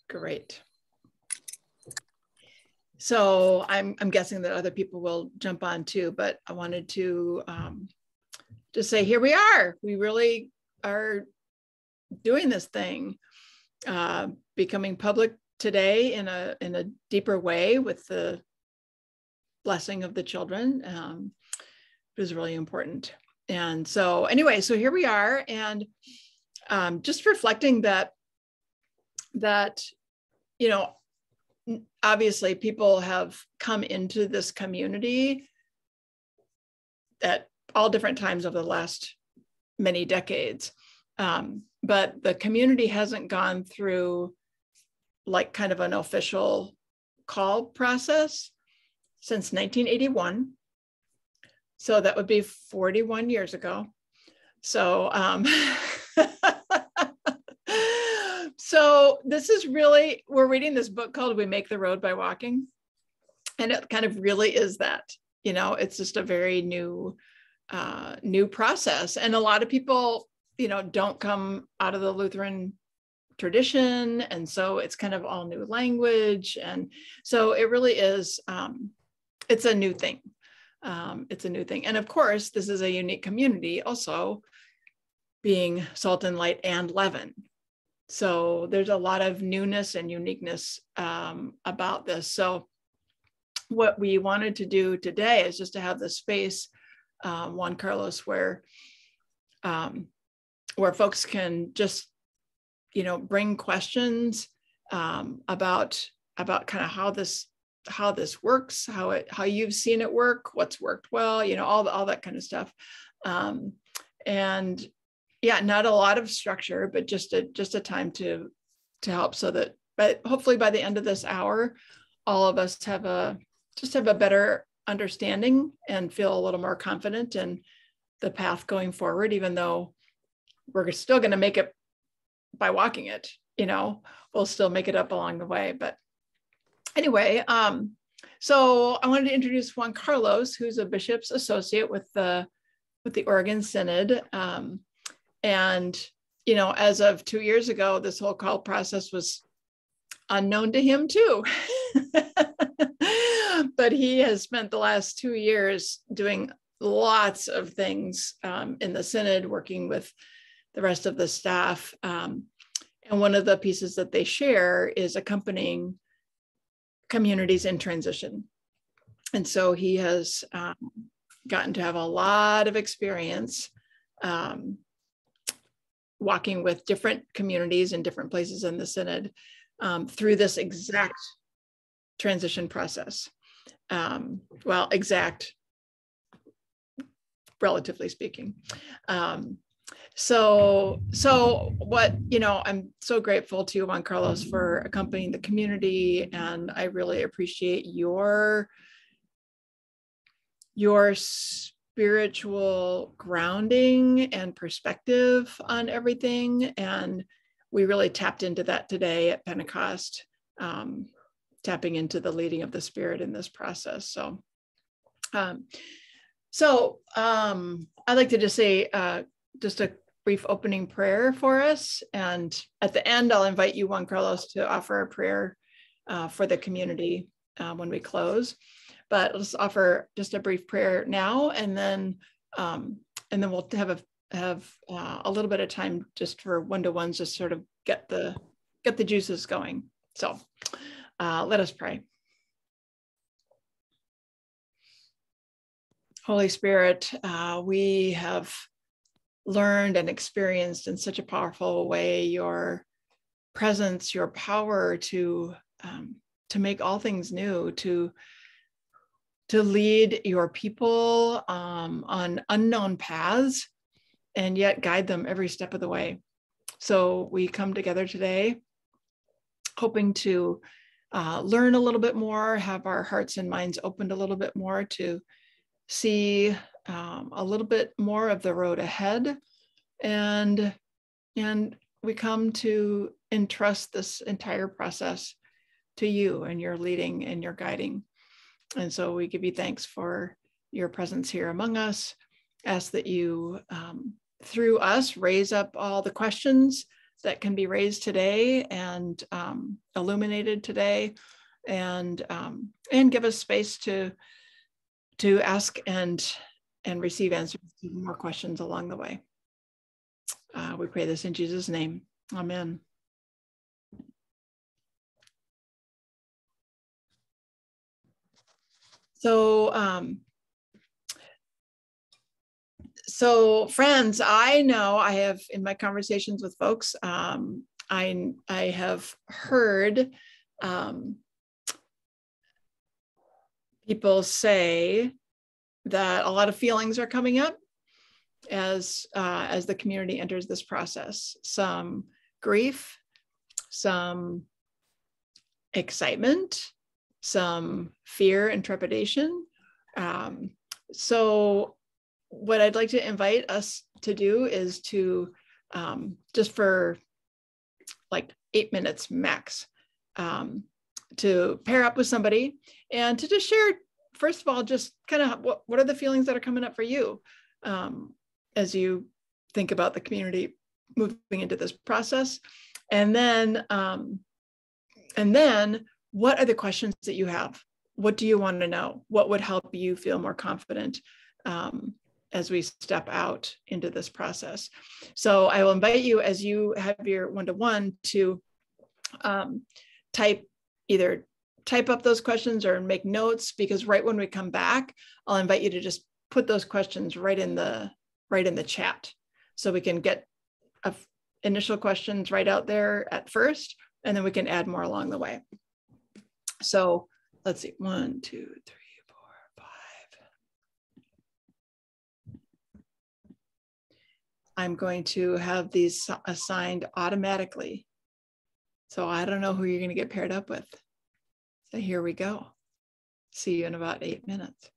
Great. So I'm guessing that other people will jump on too, but I wanted to just say, here we are. We really are doing this thing, becoming public today in a deeper way with the blessing of the children. It was really important. And so anyway, so here we are, and just reflecting that, you know, obviously people have come into this community at all different times over the last many decades. But the community hasn't gone through like kind of an official call process since 1981. So that would be 41 years ago. So, so this is really, we're reading this book called We Make the Road by Walking. And it kind of really is that, you know, it's just a very new process. And a lot of people, you know, don't come out of the Lutheran tradition. And so it's kind of all new language. And so it really is, it's a new thing. It's a new thing. And of course, this is a unique community also, being salt and light and leaven. So there's a lot of newness and uniqueness about this. So what we wanted to do today is just to have the space, Juan Carlos, where folks can just, you know, bring questions about kind of how this works, how you've seen it work, what's worked well, you know, all that kind of stuff. And yeah, not a lot of structure, but just a time to help, so that, but hopefully by the end of this hour, all of us have a better understanding and feel a little more confident in the path going forward, even though we're still going to make it by walking it, you know, we'll still make it up along the way. But anyway, so I wanted to introduce Juan Carlos, who's a bishop's associate with the Oregon Synod. And, you know, as of 2 years ago, this whole call process was unknown to him too. But he has spent the last 2 years doing lots of things in the Synod, working with the rest of the staff. And one of the pieces that they share is accompanying communities in transition. And so he has gotten to have a lot of experience walking with different communities in different places in the Synod through this exact transition process. Well, exact, relatively speaking. So what, you know, I'm so grateful to Juan Carlos for accompanying the community, and I really appreciate your spiritual grounding and perspective on everything. And we really tapped into that today at Pentecost, tapping into the leading of the Spirit in this process. So, I'd like to just say just a brief opening prayer for us. And at the end, I'll invite you, Juan Carlos, to offer a prayer for the community when we close. But let's offer just a brief prayer now, and then we'll have a little bit of time just for one-to-ones, just sort of get the juices going. So let us pray. Holy Spirit, we have learned and experienced in such a powerful way your presence, your power to make all things new, to lead your people on unknown paths, and yet guide them every step of the way. So we come together today hoping to learn a little bit more, have our hearts and minds opened a little bit more to see a little bit more of the road ahead. And we come to entrust this entire process to you and your leading and your guiding. And so we give you thanks for your presence here among us. Ask that you, through us, raise up all the questions that can be raised today and illuminated today, and give us space to ask and receive answers to more questions along the way. We pray this in Jesus' name. Amen. So friends, I know I have, in my conversations with folks, I have heard people say that a lot of feelings are coming up as the community enters this process. Some grief, some excitement, some fear and trepidation. So what I'd like to invite us to do is to just for like 8 minutes max, to pair up with somebody and to just share, first of all, just kind of what are the feelings that are coming up for you as you think about the community moving into this process. And then what are the questions that you have? What do you want to know? What would help you feel more confident as we step out into this process? So I will invite you, as you have your one-to-one, to type up those questions or make notes, because right when we come back, I'll invite you to just put those questions right in the chat, so we can get initial questions right out there at first, and then we can add more along the way. So let's see, 1, 2, 3, 4, 5. I'm going to have these assigned automatically. So I don't know who you're going to get paired up with. So here we go. See you in about 8 minutes.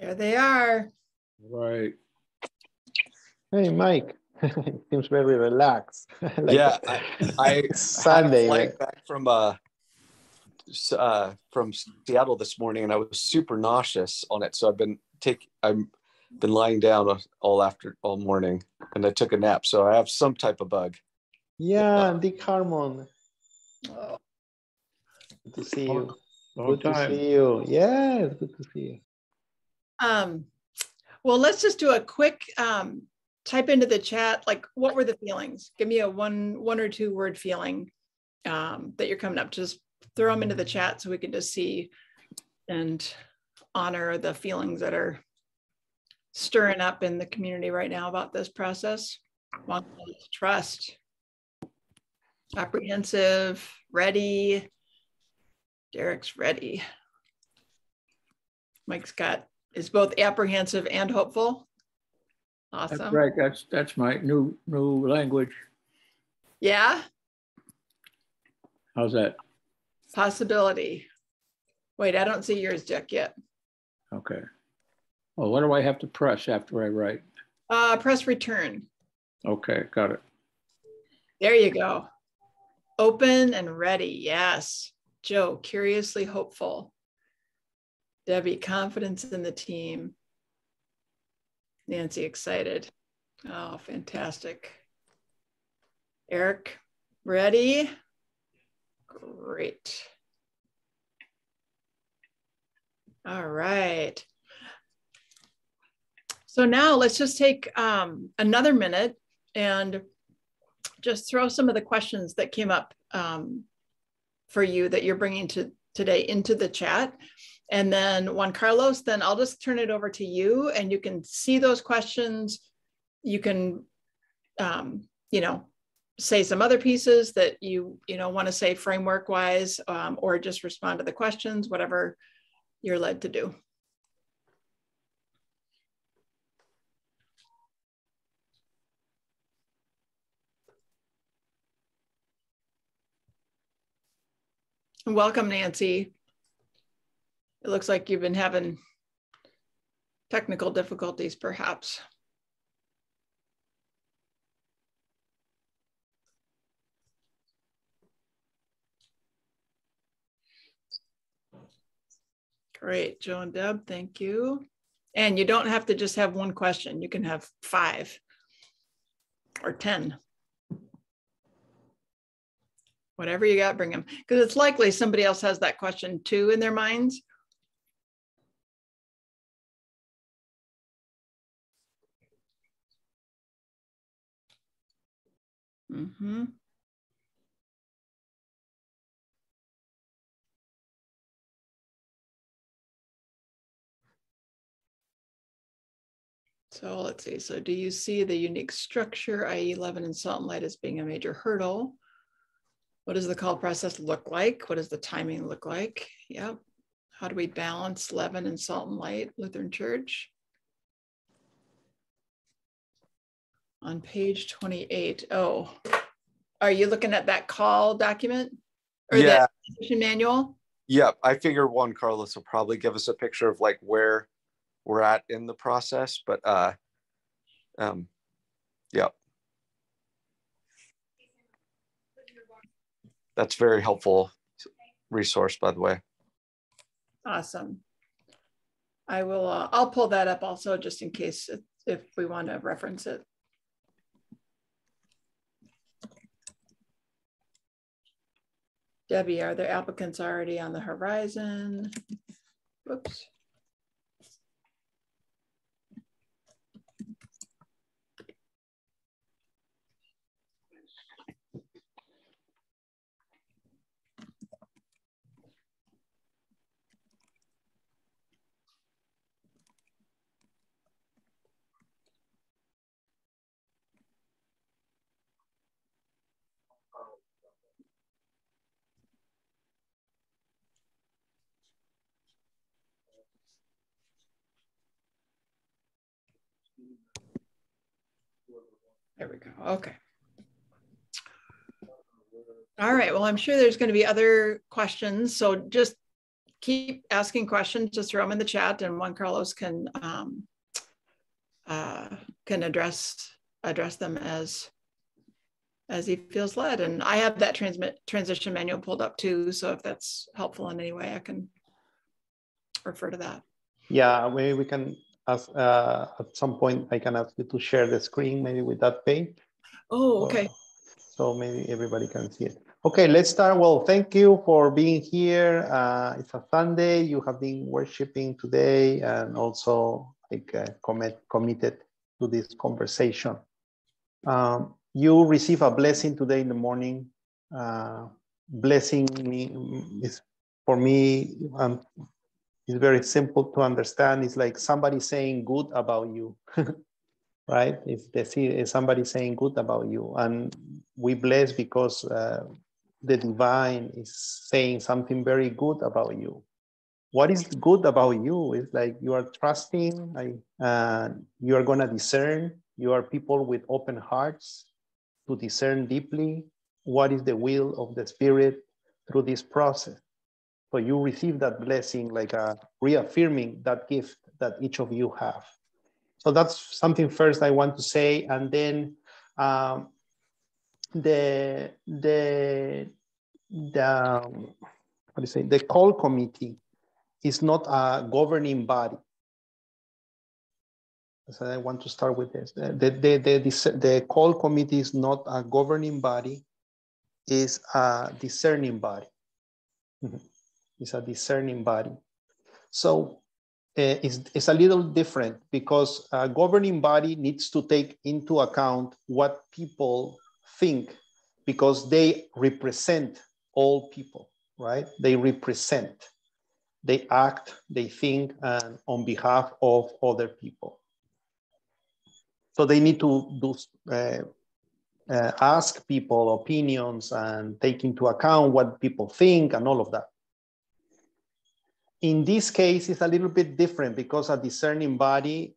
There they are. Right. Hey, Mike. Seems very relaxed. Like yeah, I Sunday. had a flight back from Seattle this morning, and I was super nauseous on it. So I've been lying down all morning, and I took a nap. So I have some type of bug. Yeah, Dick Harmon. Oh. Good to see you. Long Good time. to see you. Yes, good to see you. Well, let's just do a quick type into the chat, like, what were the feelings? Give me a one or two word feeling that you're coming up. Just throw them into the chat so we can just see and honor the feelings that are stirring up in the community right now about this process. Trust, apprehensive, ready. Derek's ready. Mike Scott is both apprehensive and hopeful. Awesome. That's right. That's my new language. Yeah. How's that? Possibility. Wait, I don't see yours, Jack, yet. Okay. Well, what do I have to press after I write? Press return. Okay, got it. There you go. Open and ready. Yes. Joe, curiously hopeful. Debbie, confidence in the team. Nancy, excited. Oh, fantastic. Eric, ready? Great. All right. So now let's just take another minute and just throw some of the questions that came up for you that you're bringing today into the chat. And then Juan Carlos, then I'll just turn it over to you and you can see those questions. You can, say some other pieces that you want to say framework wise, or just respond to the questions, whatever you're led to do. Welcome, Nancy. It looks like you've been having technical difficulties, perhaps. Great, Joe and Deb, thank you. And you don't have to just have one question. You can have 5 or 10. Whatever you got, bring them. Because it's likely somebody else has that question too in their minds. Mm-hmm. So let's see. So do you see the unique structure, i.e. leaven and salt and light, as being a major hurdle? What does the call process look like? What does the timing look like? Yep. How do we balance leaven and salt and light, Lutheran Church? On page 28. Oh, are you looking at that call document? Or Yeah. The manual? Yep. I figure Juan Carlos will probably give us a picture of like where we're at in the process, but yep. That's very helpful resource, by the way. Awesome. I will, I'll pull that up also just in case if we want to reference it. Debbie, are there applicants already on the horizon? Whoops. There we go. Okay. All right. Well, I'm sure there's going to be other questions. So just keep asking questions, just throw them in the chat, and Juan Carlos can address them as he feels led. And I have that transition manual pulled up too, so if that's helpful in any way, I can refer to that. Yeah, maybe we can ask, at some point I can ask you to share the screen maybe with that page. Oh, okay. So maybe everybody can see it. Okay, let's start. Well, thank you for being here. It's a Sunday. You have been worshiping today and also like committed to this conversation. You receive a blessing today in the morning. Blessing is for me, it's very simple to understand. It's like somebody saying good about you, right? It's somebody saying good about you. And we bless because the divine is saying something very good about you. What is good about you? It's like you are trusting, you are going to discern. You are people with open hearts to discern deeply what is the will of the Spirit through this process. So you receive that blessing, like reaffirming that gift that each of you have. So that's something first I want to say. And then the call committee is not a governing body. So I want to start with this. The call committee is not a governing body, it's a discerning body. It's a discerning body. So it's a little different because a governing body needs to take into account what people think because they represent all people, right? They represent, they act, they think on behalf of other people. So they need to ask people opinions and take into account what people think and all of that. In this case, it's a little bit different because a discerning body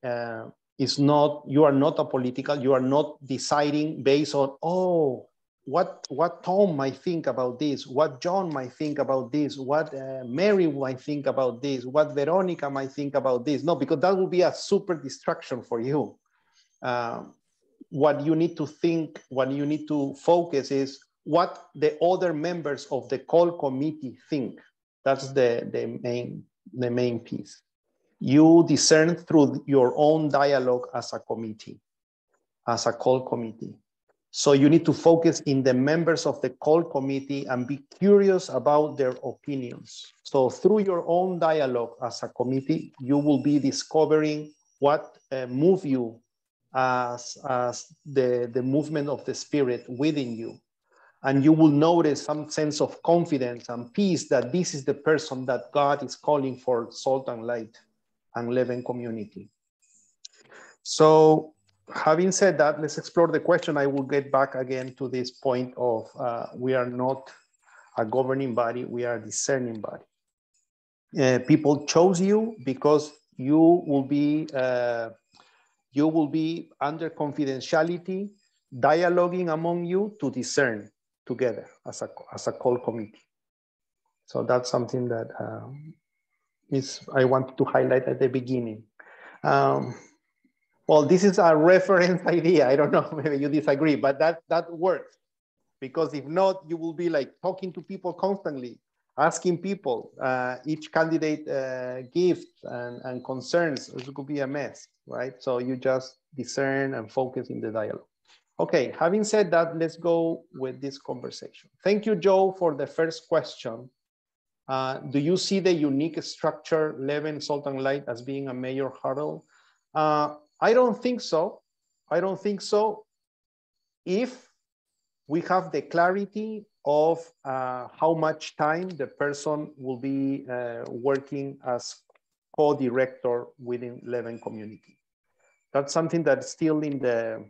is not, you are not a political, you are not deciding based on, oh, what Tom might think about this, what John might think about this, what Mary might think about this, what Veronica might think about this. No, because that would be a super distraction for you. What you need to think, what you need to focus is what the other members of the call committee think. That's the main piece. You discern through your own dialogue as a committee, as a call committee. So you need to focus in the members of the call committee and be curious about their opinions. So through your own dialogue as a committee, you will be discovering what move you as the movement of the Spirit within you. And you will notice some sense of confidence and peace that this is the person that God is calling for Salt and Light and Leaven community. So having said that, let's explore the question. I will get back again to this point of we are not a governing body, we are a discerning body. People chose you because you will be under confidentiality, dialoguing among you to discern together as a call committee. So that's something that I want to highlight at the beginning. Well, this is a reference idea. I don't know, maybe you disagree, but that works. Because if not, you will be like talking to people constantly, asking people, each candidate gifts and concerns. It could be a mess, right? So you just discern and focus in the dialogue. Okay, having said that, let's go with this conversation. Thank you, Joe, for the first question. Do you see the unique structure, Leaven, Salt and Light, as being a major hurdle? I don't think so. I don't think so. If we have the clarity of how much time the person will be working as co-director within Leaven community. That's something that's still in the,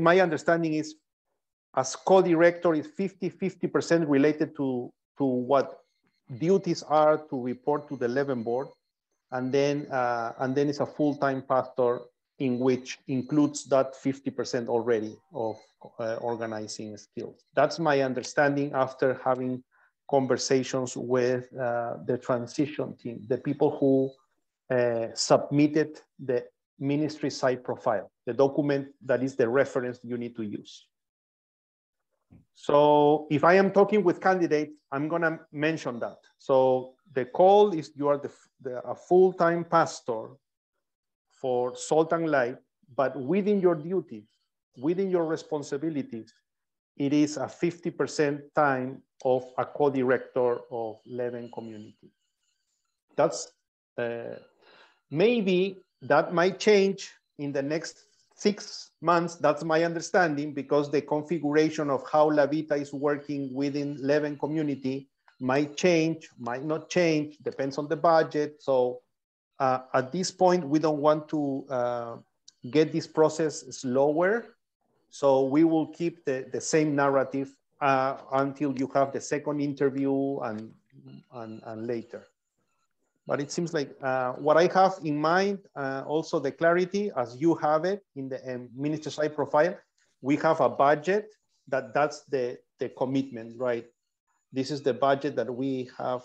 my understanding is as co-director is 50% related to what duties are to report to the Leaven board. And then it's a full-time pastor in which includes that 50% already of organizing skills. That's my understanding after having conversations with the transition team, the people who submitted the ministry site profile, the document that is the reference you need to use. So if I am talking with candidates, I'm gonna mention that. So the call is you are a full-time pastor for Salt and Light, but within your duties, within your responsibilities, it is a 50% time of a co-director of Leven community. That's maybe that might change in the next 6 months. That's my understanding, because the configuration of how La Vita is working within Leven community might change, might not change, depends on the budget. So at this point, we don't want to get this process slower. So we will keep the same narrative until you have the second interview and later. But it seems like what I have in mind, also the clarity as you have it in the minister side profile, we have a budget that's the commitment, right? This is the budget that we have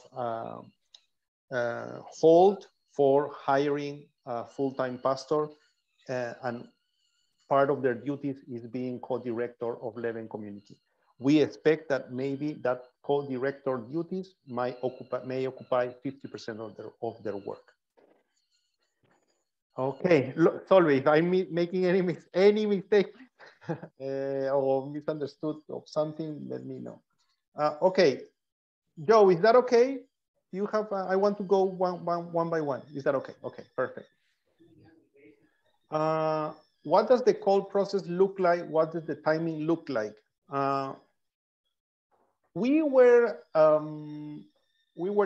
hold for hiring a full-time pastor, and part of their duties is being co-director of Leven community. We expect that maybe that co-director duties may occupy 50% of their work. Okay, Solveig, if I'm making any mistake or misunderstood of something, let me know. Okay, Joe, is that okay? You have, I want to go one by one. Is that okay? Okay, perfect. What does the call process look like? What does the timing look like? We were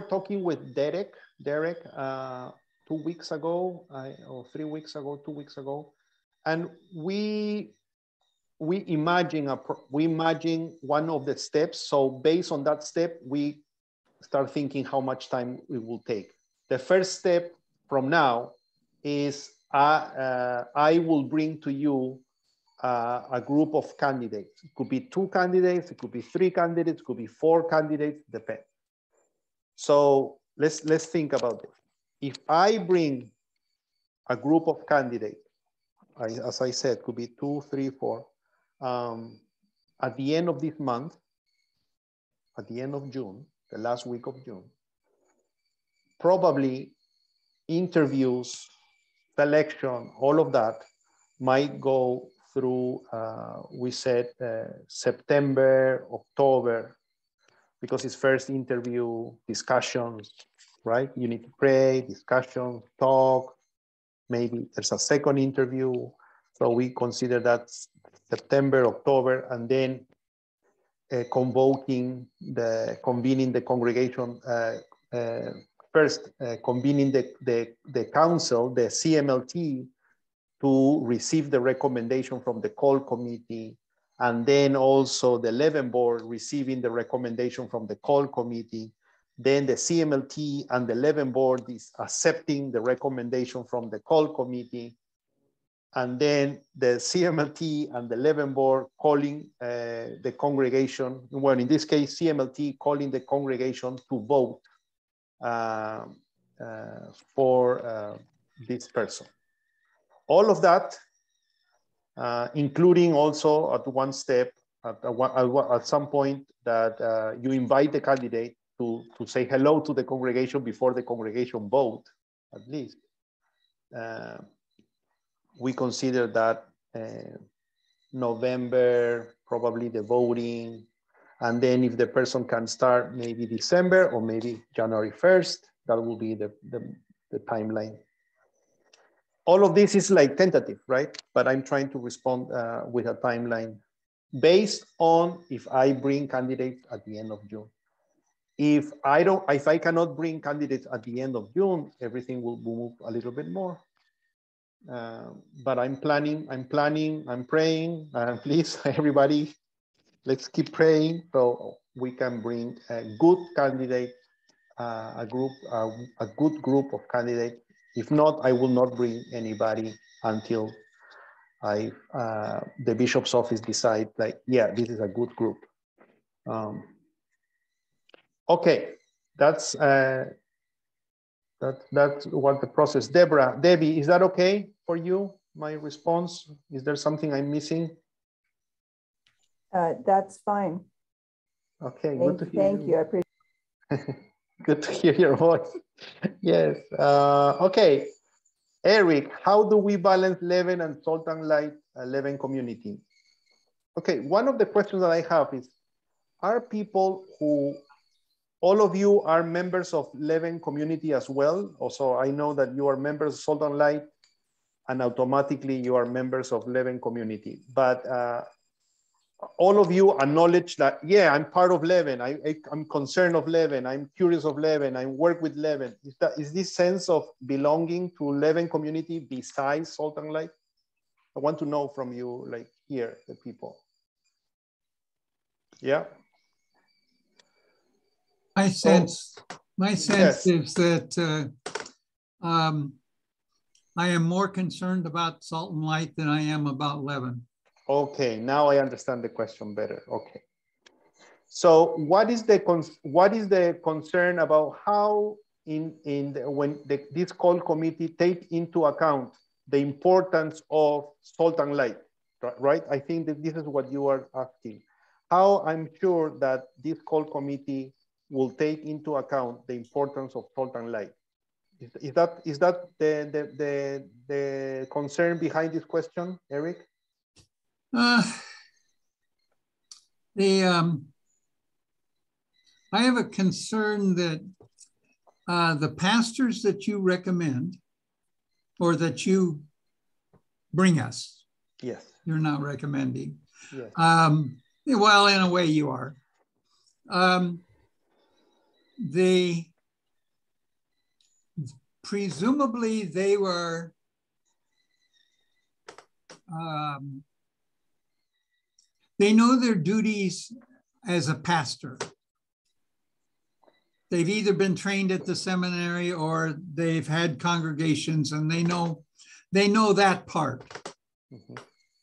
talking with Derek 2 weeks ago, or 3 weeks ago, 2 weeks ago, and we imagine one of the steps. So based on that step, we start thinking how much time it will take. The first step from now is I will bring to you a group of candidates. It could be 2 candidates, it could be 3 candidates, it could be 4 candidates, depends. So let's think about it. If I bring a group of candidates, as I said, could be 2, 3, 4, at the end of this month, at the end of June, the last week of June, probably interviews, selection, all of that might go through, we said September, October, because it's first interview, discussions, right? You need to pray, discussion, talk, maybe there's a second interview. So we consider that September, October, and then convening the congregation, first convening the council, the CMLT, to receive the recommendation from the call committee, and then also the Leven board receiving the recommendation from the call committee. Then the CMLT and the Leven board is accepting the recommendation from the call committee. And then the CMLT and the Leven board calling the congregation, well, in this case, CMLT calling the congregation to vote for this person. All of that, including also at one step, at some point that you invite the candidate to say hello to the congregation before the congregation vote, at least. We consider that November, probably the voting, and then if the person can start maybe December or maybe January 1st, that will be the timeline. All of this is like tentative, right? But I'm trying to respond with a timeline based on if I bring candidates at the end of June. If I cannot bring candidates at the end of June, everything will move a little bit more. But I'm planning, I'm praying. Please, everybody, let's keep praying so we can bring a good candidate, a good group of candidates. If not, I will not bring anybody until the bishop's office decide, like, yeah, this is a good group. Okay, that's what the process. Debbie, is that okay for you? My response? Is there something I'm missing? That's fine. Okay, good to hear. Thank you. I appreciate. Good to hear your voice. Yes. Okay, Eric, how do we balance Leven and Salt and Light Leven community? Okay, one of the questions that I have is, are people who, all of you are members of Leven community as well? Also, I know that you are members of Salt and Light and automatically you are members of Leven community, but all of you acknowledge that, yeah, I'm part of Leven, I'm concerned of Leven, I'm curious of Leven, I work with Leven. Is this sense of belonging to Leven community besides Salt and Light? I want to know from you, like here, the people. Yeah. My sense Yes. is that I am more concerned about Salt and Light than I am about Leven. Okay, now I understand the question better. Okay. So what is the concern about how when this call committee take into account the importance of Salt and Light, right? I think that this is what you are asking. How I'm sure that this call committee will take into account the importance of Salt and Light. Is that the concern behind this question, Eric? I have a concern that the pastors that you recommend or that you bring us, yes, you're not recommending. Yes. Well, in a way you are. They presumably they were they know their duties as a pastor. They've either been trained at the seminary or they've had congregations and they know that part. Mm-hmm.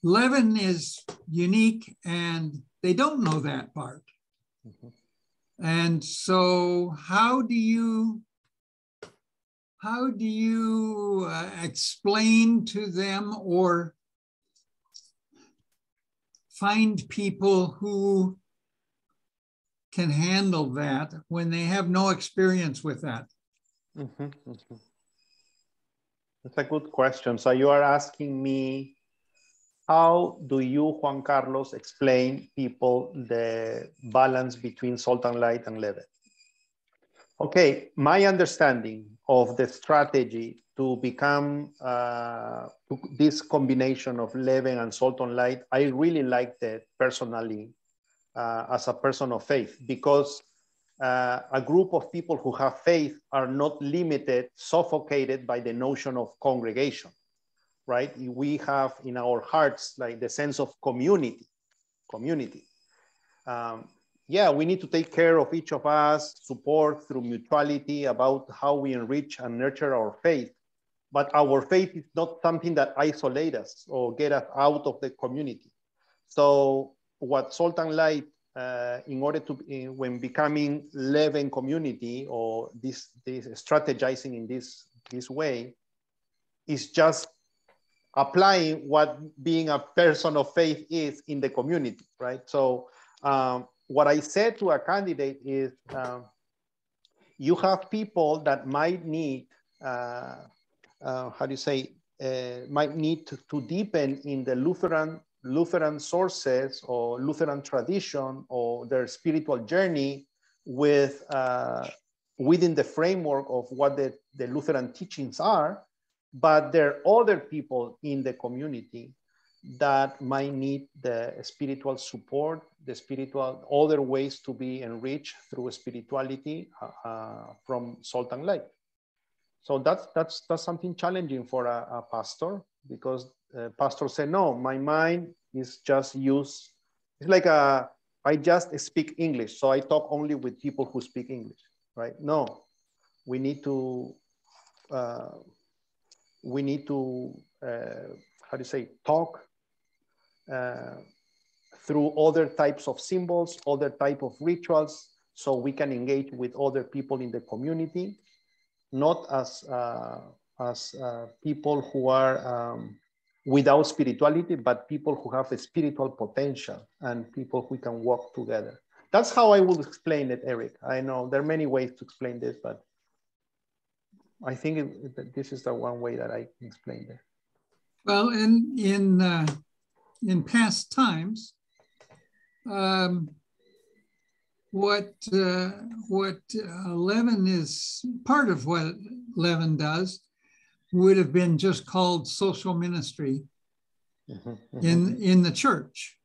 Leven is unique and they don't know that part. Mm-hmm. And so how do you explain to them or find people who can handle that when they have no experience with that? Mm-hmm, mm-hmm. That's a good question. So you are asking me, how do you, Juan Carlos, explain people the balance between Salt and Light and Leven? Okay, my understanding of the strategy to become this combination of Leven and Salt and Light, I really liked it personally as a person of faith, because a group of people who have faith are not limited, suffocated by the notion of congregation, right? We have in our hearts like the sense of community. Yeah, we need to take care of each of us, support through mutuality about how we enrich and nurture our faith. But our faith is not something that isolates us or get us out of the community. So what Salt and Light, in order to, when becoming Leven community or this strategizing in this way, is just applying what being a person of faith is in the community, right? So what I said to a candidate is, you have people that might need, might need to deepen in the Lutheran sources or Lutheran tradition or their spiritual journey with within the framework of what the Lutheran teachings are, but there are other people in the community that might need the spiritual support, the spiritual other ways to be enriched through spirituality from Salt and Light. So that's something challenging for a pastor, because pastors say, no, my mind is just used. It's like I just speak English, so I talk only with people who speak English, right? No, we need to talk through other types of symbols, other type of rituals, so we can engage with other people in the community, not as people who are without spirituality, but people who have a spiritual potential and people who can work together. That's how I would explain it, Eric. I know there are many ways to explain this, but I think this is the one way that I can explain it. Well, in past times, what Levin is, part of what Levin does would have been just called social ministry in the church.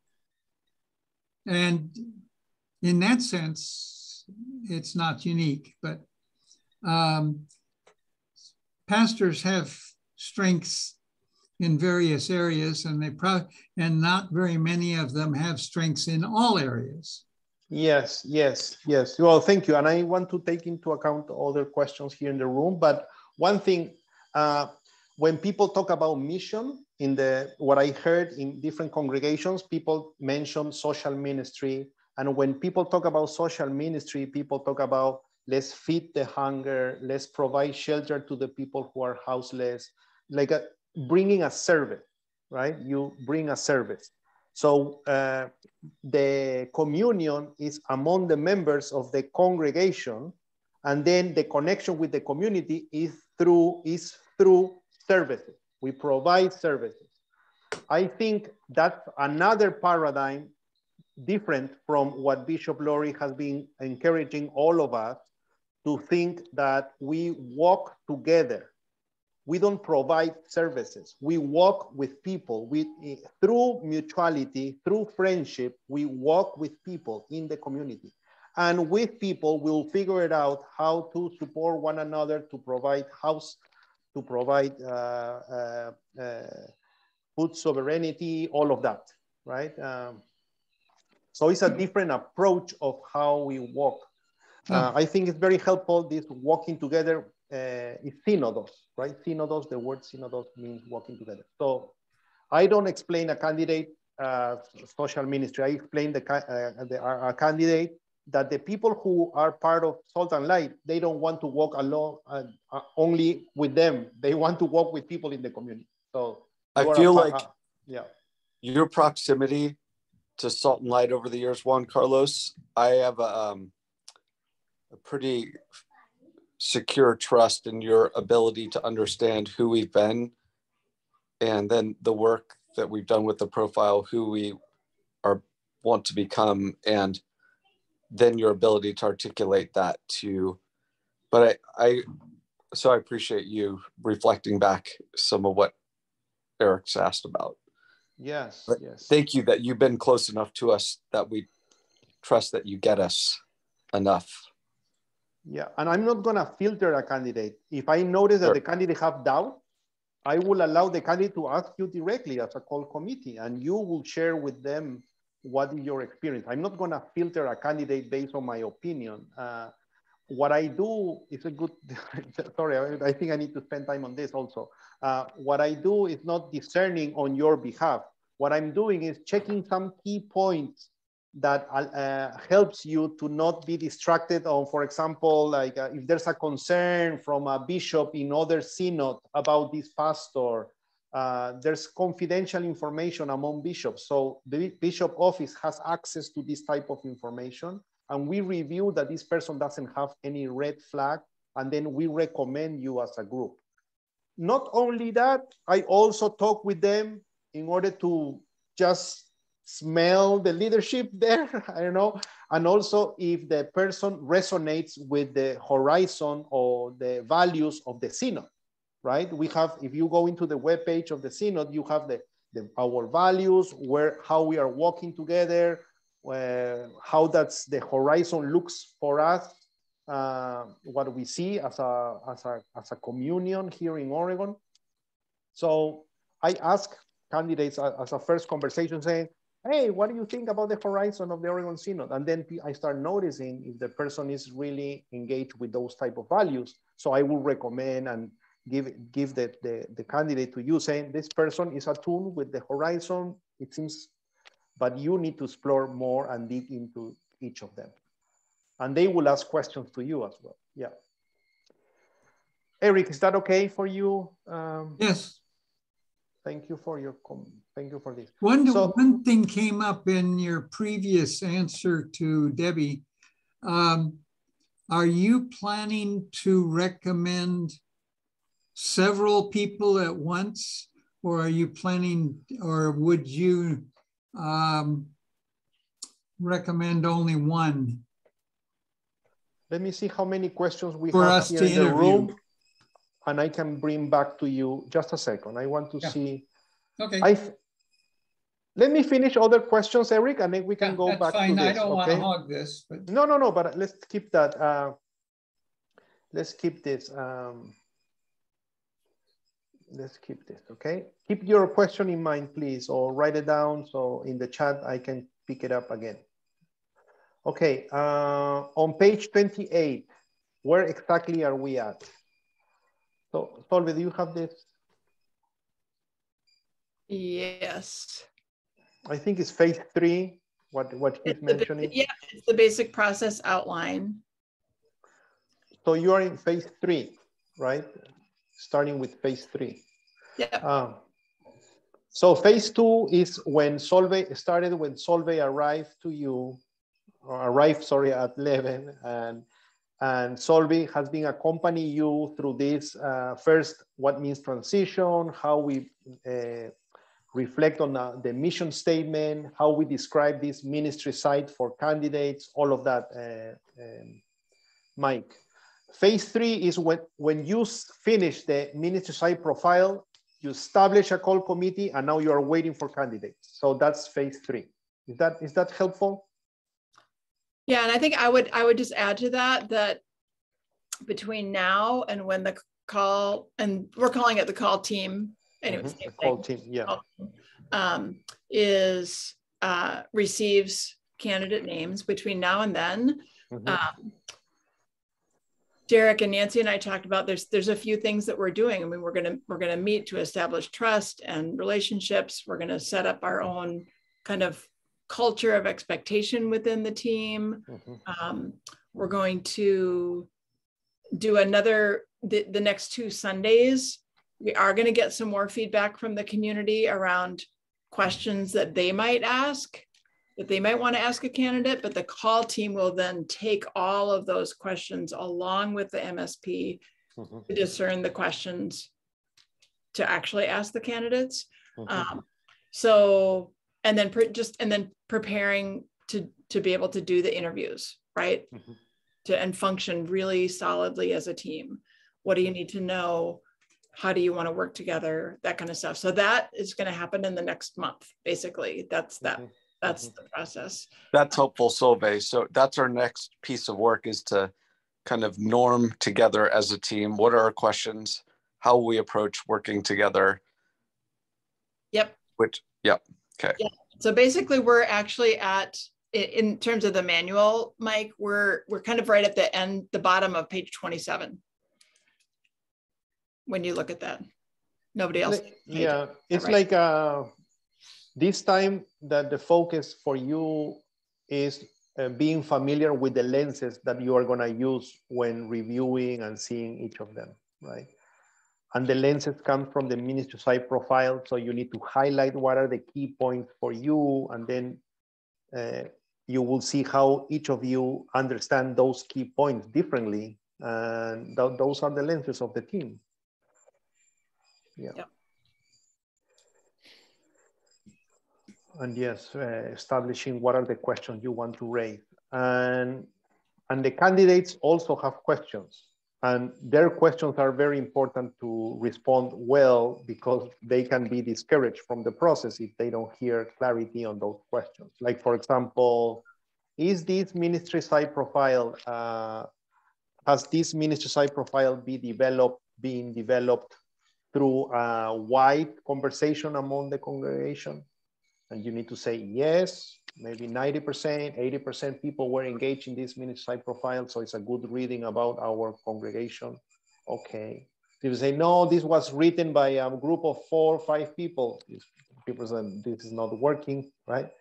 And in that sense, it's not unique, but pastors have strengths in various areas, and and not very many of them have strengths in all areas. Yes. Well, thank you. And I want to take into account other questions here in the room. But one thing, when people talk about mission, what I heard in different congregations, people mention social ministry. And when people talk about social ministry, people talk about let's feed the hunger, let's provide shelter to the people who are houseless, like bringing a service, right? You bring a service. So the communion is among the members of the congregation, and then the connection with the community is through services. We provide services. I think that's another paradigm different from what Bishop Laurie has been encouraging all of us to think that we walk together. We don't provide services. We walk with people. Through mutuality, through friendship, we walk with people in the community. And with people, we'll figure it out how to support one another, to provide house, to provide food sovereignty, all of that, right? So it's a different approach of how we walk. I think it's very helpful, this walking together is synodos, right? Synodos, the word synodos means walking together. So I don't explain a candidate social ministry. I explain a candidate that the people who are part of Salt and Light, they don't want to walk alone only with them. They want to walk with people in the community. So I feel like your proximity to Salt and Light over the years, Juan Carlos, I have a pretty secure trust in your ability to understand who we've been, and then the work that we've done with the profile, who we want to become, and then your ability to articulate that too. But I appreciate you reflecting back some of what Eric's asked about. Yes. Thank you that you've been close enough to us that we trust that you get us enough. Yeah, and I'm not gonna filter a candidate. If I notice that the candidate have doubt, I will allow the candidate to ask you directly as a call committee, and you will share with them what is your experience. I'm not gonna filter a candidate based on my opinion. What I do is a good, sorry, I think I need to spend time on this also. What I do is not discerning on your behalf. What I'm doing is checking some key points that helps you to not be distracted on, for example, like if there's a concern from a bishop in other synod about this pastor, there's confidential information among bishops. So the bishop office has access to this type of information, and we review that this person doesn't have any red flag, and then we recommend you as a group. Not only that, I also talk with them in order to just smell the leadership there, I don't know. And also if the person resonates with the horizon or the values of the synod, right? We have, if you go into the webpage of the synod, you have our values, how we are walking together, how that's the horizon looks for us, what we see as a communion here in Oregon. So I ask candidates as a first conversation saying, hey, what do you think about the horizon of the Oregon Synod? And then I start noticing if the person is really engaged with those type of values. So I will recommend and give the candidate to you saying, this person is attuned with the horizon, it seems, but you need to explore more and dig into each of them. and they will ask questions to you as well. Yeah. Eric, is that okay for you? Yes. Thank you for your thank you for this. One thing came up in your previous answer to Debbie. Are you planning to recommend several people at once, or are you planning, or would you recommend only one? Let me see how many questions we for have us here to in the interview. room, and I can bring back to you just a second. I want to see. Okay. Let me finish other questions, Eric, and then we can go that's back fine. to this. I don't want okay? to hog this, but No, but let's keep that. Let's keep this. Let's keep this, okay? Keep your question in mind, please, or write it down so in the chat I can pick it up again. Okay, on page 28, where exactly are we at? So, Solveig, do you have this? Yes. I think it's phase 3, what he's mentioning. Yeah, it's the basic process outline. So you are in phase 3, right? Starting with phase 3. Yeah. So phase 2 is when Solveig started, when Solveig arrived to you, or arrived, sorry, at Leven, and Solveig has been accompanying you through this first, what means transition, how we reflect on the mission statement, how we describe this ministry site for candidates, all of that, Mike. Phase 3 is when you finish the ministry site profile, you establish a call committee, and now you are waiting for candidates. So that's phase 3. Is that helpful? Yeah, and I think I would just add to that between now and when the call, and we're calling it the call team, anyways, The call team, yeah, receives candidate names. Between now and then, Derek and Nancy and I talked about there's a few things that we're doing. I mean, we're gonna meet to establish trust and relationships. We're gonna set up our own kind of culture of expectation within the team. We're going to do the next 2 Sundays. We are going to get some more feedback from the community around questions that they might ask, that they might want to ask a candidate, but the call team will then take all of those questions along with the MSP to discern the questions to actually ask the candidates. And then preparing to be able to do the interviews, right? And function really solidly as a team. What do you need to know? How do you want to work together? That kind of stuff. So that is going to happen in the next month, basically. That's the process. That's helpful, Solveig. So that's our next piece of work, is to kind of norm together as a team. What are our questions? How we approach working together? Yep. Okay. Yeah. So basically we're actually in terms of the manual, Mike, we're kind of right at the bottom of page 27. When you look at that, nobody else. Yeah, it's right. Like this time that the focus for you is being familiar with the lenses that you are going to use when reviewing and seeing each of them, right? And the lenses come from the ministry site profile, so you need to highlight what are the key points for you, and then you will see how each of you understand those key points differently, and those are the lenses of the team. Yeah. And yes, establishing what are the questions you want to raise, and the candidates also have questions, and their questions are very important to respond well, because they can be discouraged from the process if they don't hear clarity on those questions. Like, for example, is this ministry site profile, has this ministry site profile being developed through a wide conversation among the congregation? And you need to say yes, maybe 90%, 80% people were engaged in this ministry site profile, so it's a good reading about our congregation. Okay. If you say, no, this was written by a group of 4 or 5 people, people say this is not working, right?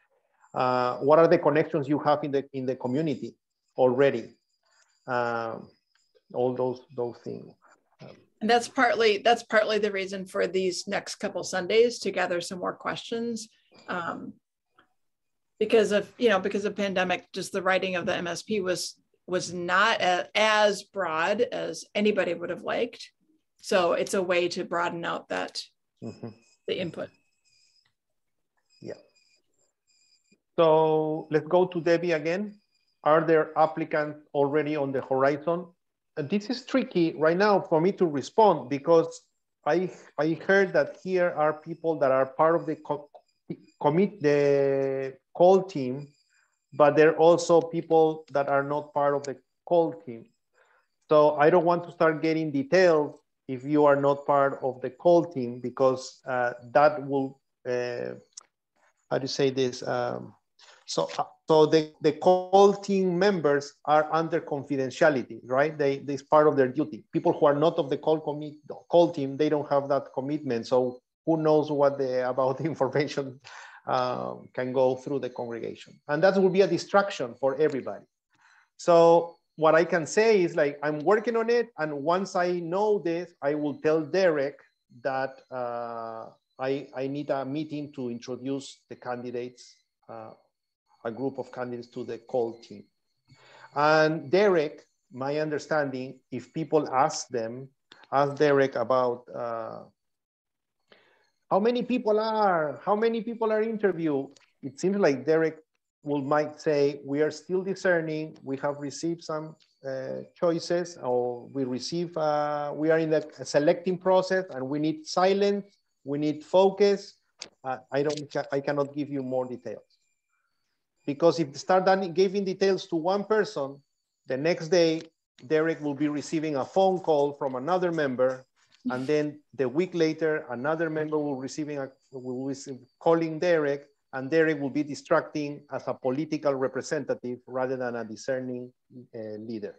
What are the connections you have in the community? already. All those things. And that's partly the reason for these next couple Sundays to gather some more questions. Because of pandemic, just the writing of the MSP was not as broad as anybody would have liked. So it's a way to broaden out that the input. Yeah. So let's go to Debbie again. Are there applicants already on the horizon? This is tricky right now for me to respond because I heard that here are people that are part of the call team, but there are also people that are not part of the call team. So I don't want to start getting details if you are not part of the call team, because that will, how do you say this? So the call team members are under confidentiality, right? It's part of their duty. People who are not of the call team, they don't have that commitment. So who knows what about the information can go through the congregation. And that will be a distraction for everybody. So what I can say is, like, I'm working on it. And once I know this, I will tell Derek that I need a meeting to introduce the candidates, a group of candidates to the call team. And Derek, my understanding, if people ask Derek about how many people are interviewed, it seems like Derek might say, we are still discerning, we have received some choices, or we are in the selecting process, and we need silence, we need focus. I cannot give you more details. Because if you start giving details to one person, the next day, Derek will be receiving a phone call from another member. And then the week later, another member will be calling Derek, and Derek will be distracting as a political representative rather than a discerning leader.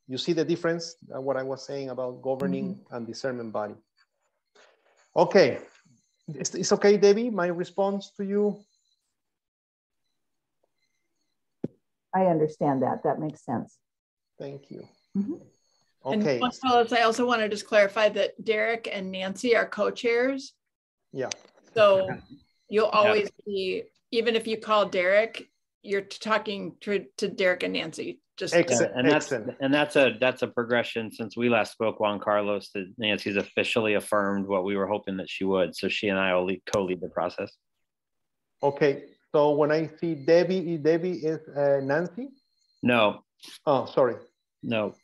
You see the difference, what I was saying about governing and discernment body. Okay, it's okay, Debbie, my response to you? I understand that. That makes sense. Thank you. Okay. And I also want to just clarify that Derek and Nancy are co-chairs. Yeah. So you'll always be, even if you call Derek, you're talking to Derek and Nancy. Just excellent. And that's a progression since we last spoke, Juan Carlos, that Nancy's officially affirmed what we were hoping that she would. So she and I will co-lead the process. Okay. So when I see Debbie is Nancy? No. Oh, sorry. No.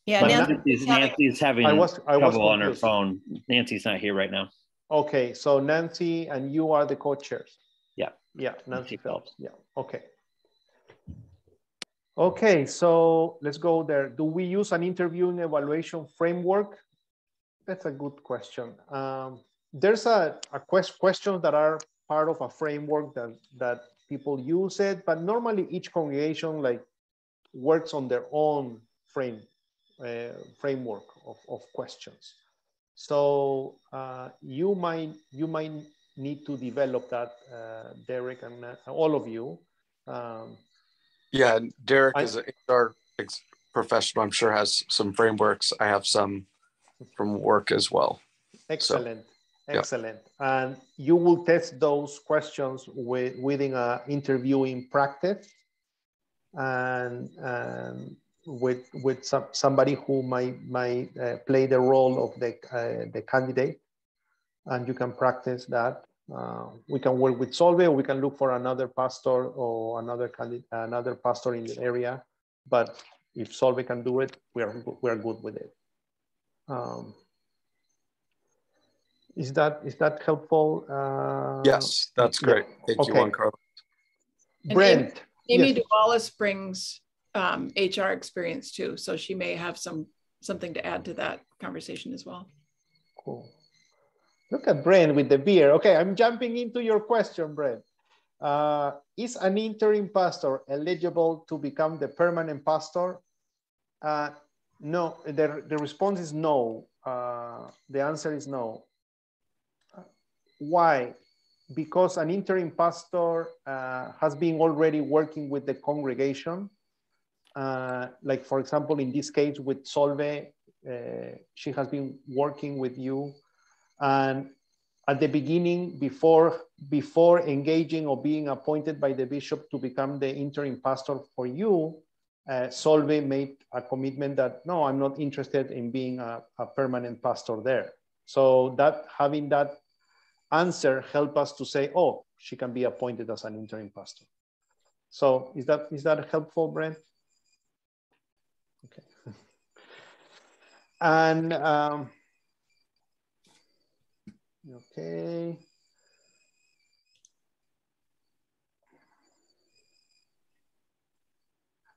Yeah, Nancy's having trouble on her phone. Nancy's not here right now. Okay, so Nancy and you are the co-chairs. Yeah. Yeah, Nancy Phelps. Yeah, okay. Okay, so let's go there. Do we use an interviewing evaluation framework? That's a good question. There's a questions that are part of a framework that people use it, but normally each congregation works on their own framework of questions. So you might need to develop that, Derek, and all of you. Yeah, Derek is an HR professional. I'm sure has some frameworks. I have some from work as well. Excellent. So, excellent. Yeah. And you will test those questions within an interviewing practice, and with somebody who might play the role of the candidate, and you can practice that. We can work with Solve, or we can look for another pastor or another pastor in the area. But if Solve can do it, we are good with it. Is that helpful? Yes, that's great. Yeah. Thank you, Juan Carlos. Brent. Amy yes. Wallace brings HR experience too, so she may have something to add to that conversation as well. Cool. Look at Brent with the beer. Okay, I'm jumping into your question, Brent. Is an interim pastor eligible to become the permanent pastor? No, the response is no. The answer is no. Why? Because an interim pastor has been already working with the congregation, like for example, in this case with Solve, she has been working with you, and at the beginning, before engaging or being appointed by the bishop to become the interim pastor for you, Solve made a commitment that, no, I'm not interested in being a permanent pastor there. So that having that answer helped us to say, oh, she can be appointed as an interim pastor. So is that helpful, Brent? Okay. And okay.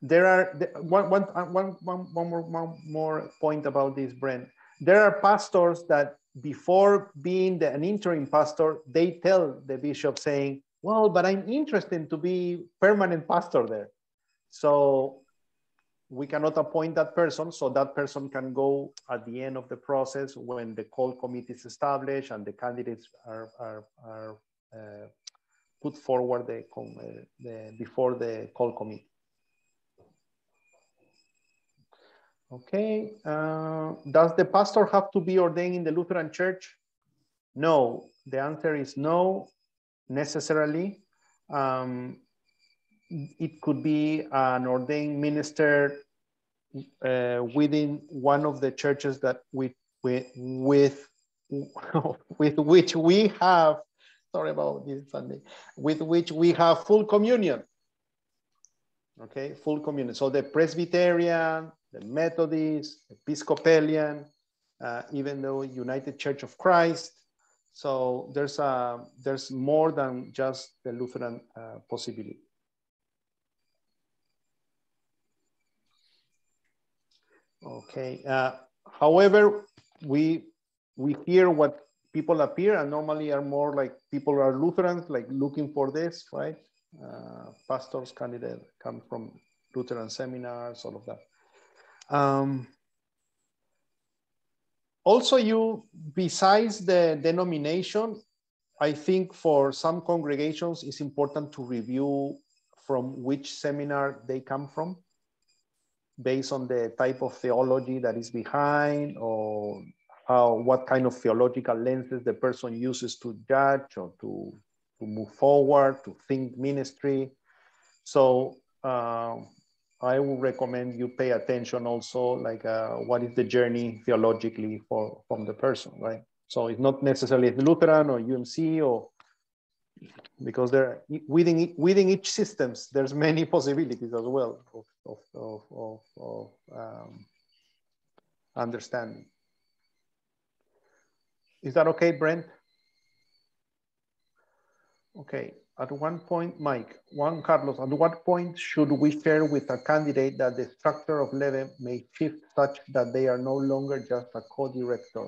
There are one more point about this, Brent. There are pastors that before being an interim pastor, they tell the bishop saying, well, but I'm interested to be permanent pastor there. So we cannot appoint that person, so that person can go at the end of the process when the call committee is established and the candidates are put forward before the call committee. Okay, does the pastor have to be ordained in the Lutheran Church? No, the answer is no, necessarily. It could be an ordained minister within one of the churches that with which we have, sorry about this Sunday, with which we have full communion. Okay, full communion. So the Presbyterian, the Methodist, Episcopalian, even though United Church of Christ. So there's more than just the Lutheran possibility. Okay. However, we hear what people appear, and normally are more like people are Lutherans, like looking for this, right? Pastors, candidates come from Lutheran seminars, all of that. Also, besides the denomination, I think for some congregations, it's important to review from which seminar they come from, based on the type of theology that is behind, or what kind of theological lenses the person uses to judge or to move forward, to think ministry. So I would recommend you pay attention also, like what is the journey theologically from the person, right? So it's not necessarily Lutheran or UMC, or because there within each systems there's many possibilities as well of understanding. Is that okay, Brent? Okay. At one point, Mike, Carlos, at what point should we share with a candidate that the structure of Leve may shift such that they are no longer just a co-director?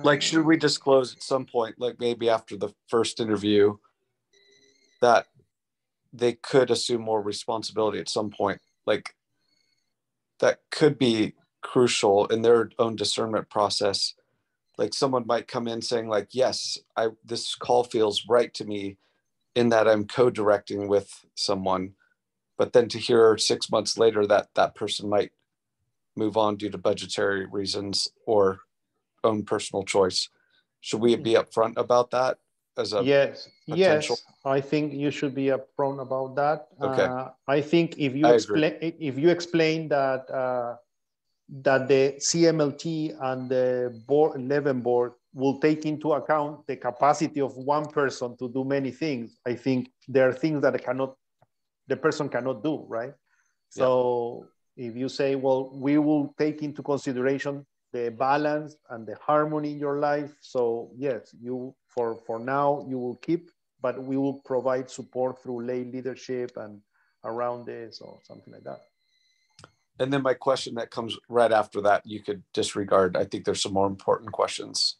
Like, should we disclose at some point, like maybe after the first interview, that they could assume more responsibility at some point? Like, that could be crucial in their own discernment process. Like, someone might come in saying like, yes, this call feels right to me in that I'm co-directing with someone, but then to hear 6 months later that that person might move on due to budgetary reasons or own personal choice. Should we be upfront about that as a potential? Yes, I think you should be upfront about that. Okay. I think if you explain that that the CMLT and the board, 11 board will take into account the capacity of one person to do many things, I think there are things that the person cannot do, right? So if you say, well, we will take into consideration the balance and the harmony in your life. So yes, you for now you will keep, but we will provide support through lay leadership and around this or something like that. And then my question that comes right after that, you could disregard. I think there's some more important questions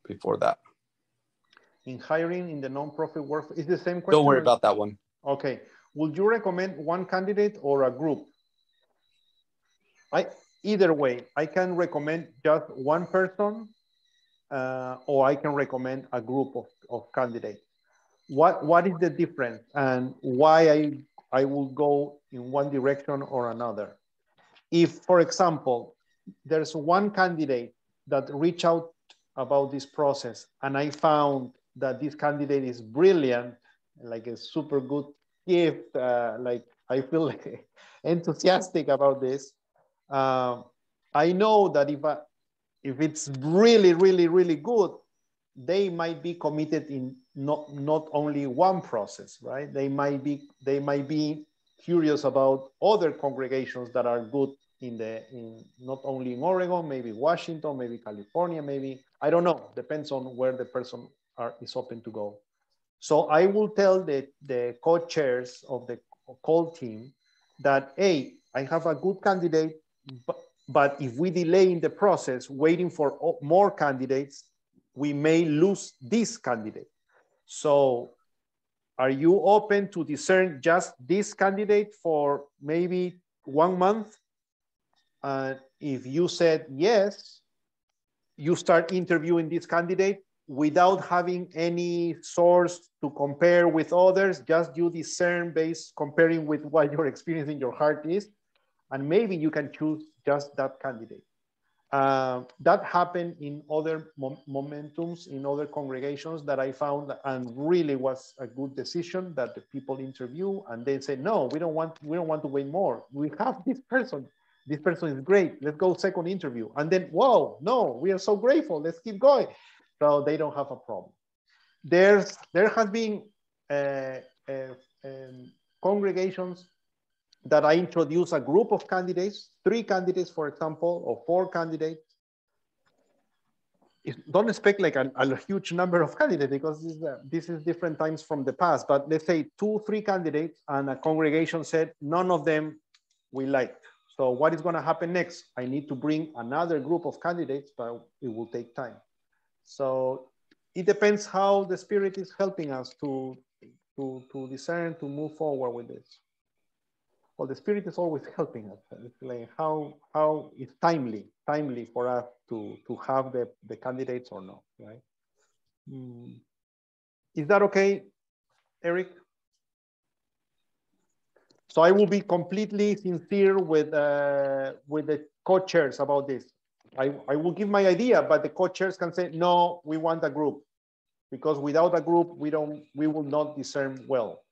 before that. In hiring in the nonprofit work, is the same question? Don't worry about that one. Okay. Would you recommend one candidate or a group? Either way, I can recommend just one person or I can recommend a group of candidates. what is the difference and why I will go in one direction or another. If, for example, there's one candidate that reached out about this process and I found that this candidate is brilliant, like a super good gift, like I feel like enthusiastic about this. I know that if it's really, really, really good, they might be committed in not only one process, right? They might be curious about other congregations that are good in not only in Oregon, maybe Washington, maybe California, maybe, I don't know, depends on where the person is open to go. So I will tell the co-chairs of the call team that, hey, I have a good candidate, but if we delay in the process, waiting for more candidates, we may lose this candidate. So are you open to discern just this candidate for maybe 1 month? If you said yes, you start interviewing this candidate without having any source to compare with others, just you discern based comparing with what your experience in your heart is, and maybe you can choose just that candidate. That happened in other momentums, in other congregations that I found, and really was a good decision that the people interview and they say, no, we don't want to wait more. We have this person. This person is great. Let's go second interview. And then, whoa, no, we are so grateful. Let's keep going. So they don't have a problem. There has been congregations that I introduce a group of candidates, 3 candidates, for example, or 4 candidates. Don't expect like a huge number of candidates because this is different times from the past, but let's say 2, 3 candidates and a congregation said, none of them we liked. So what is gonna happen next? I need to bring another group of candidates, but it will take time. So it depends how the Spirit is helping us to discern, to move forward with this. Well, the Spirit is always helping us. It's like how it's timely for us to have the candidates or not, right? Is that okay, Eric? So I will be completely sincere with the co-chairs about this. I will give my idea, but the co-chairs can say, no, we want a group, because without a group, we will not discern well.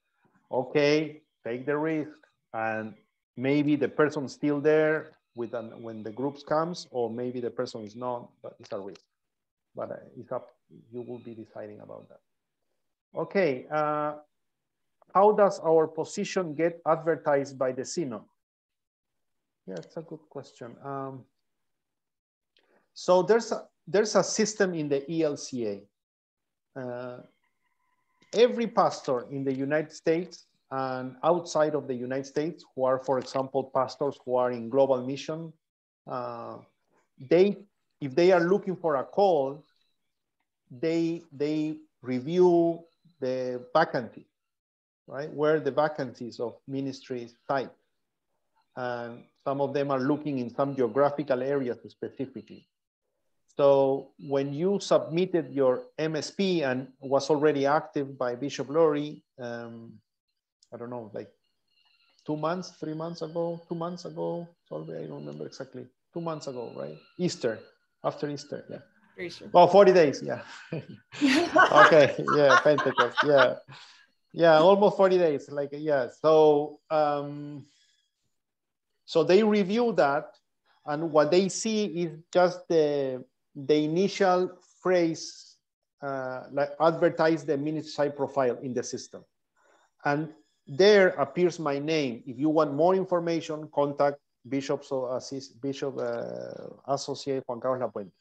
Okay, take the risk, and maybe the person's still there when the groups comes, or maybe the person is not, but it's a risk. But it's up, you will be deciding about that. Okay, how does our position get advertised by the Sino? Yeah, it's a good question. So there's a system in the ELCA. Every pastor in the United States and outside of the United States who are, for example, pastors who are in global mission, if they are looking for a call, they review the vacancy, right? Where the vacancies of ministries site. And some of them are looking in some geographical areas specifically. So when you submitted your MSP and was already active by Bishop Laurie, I don't know, like 2 months, 3 months ago, 2 months ago, sorry, I don't remember exactly, 2 months ago, right? Easter, after Easter, yeah. Easter. Well, 40 days, yeah. Okay, yeah, Pentecost, yeah. Yeah, almost 40 days, like, yeah. So, so they review that, and what they see is just the initial phrase, like advertise the ministry site profile in the system. And there appears my name. If you want more information, contact Bishop Associate Juan Carlos Lapuente.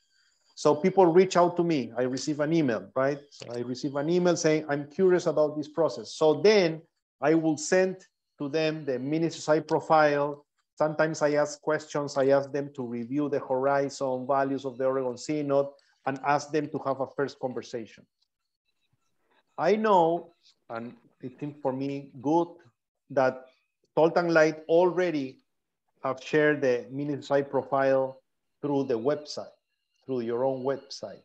So people reach out to me. I receive an email, right? So I receive an email saying, I'm curious about this process. So then I will send to them the ministry site profile. Sometimes I ask questions. I ask them to review the horizon values of the Oregon Synod and ask them to have a first conversation. I know, and it seems for me good, that Salt and Light already have shared the ministry site profile through the website, through your own website.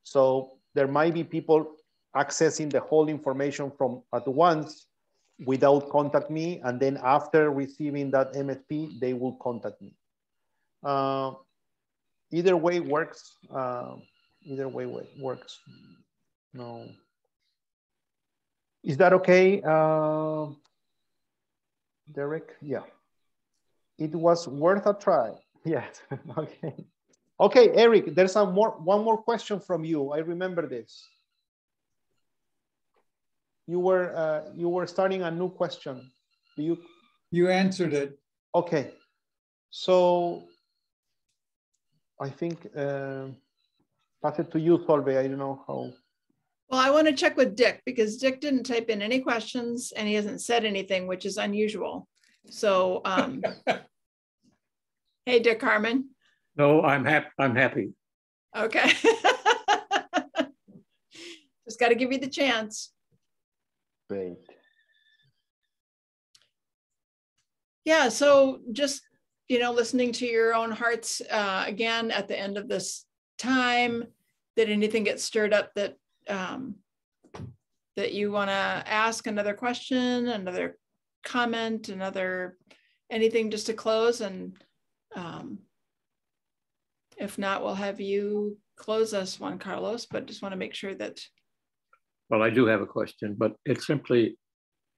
So there might be people accessing the whole information from at once without contact me. And then after receiving that MSP, they will contact me. Either way works. Either way works. No. Is that okay, Derek? Yeah. It was worth a try. Yes. Okay. Okay, Eric, there's one more question from you. I remember this. You were starting a new question. You answered it. Okay. So I think pass it to you, Solveig. I don't know how. Well, I want to check with Dick because Dick didn't type in any questions and he hasn't said anything, which is unusual. So, hey, Dick Harmon. No, I'm happy. Okay. Just got to give you the chance. Great. Yeah. So just, listening to your own hearts again at the end of this time, did anything get stirred up that that you want to ask? Another question, another comment, anything just to close? And if not, we'll have you close us, Juan Carlos, but just want to make sure that. Well, I do have a question, but it's simply,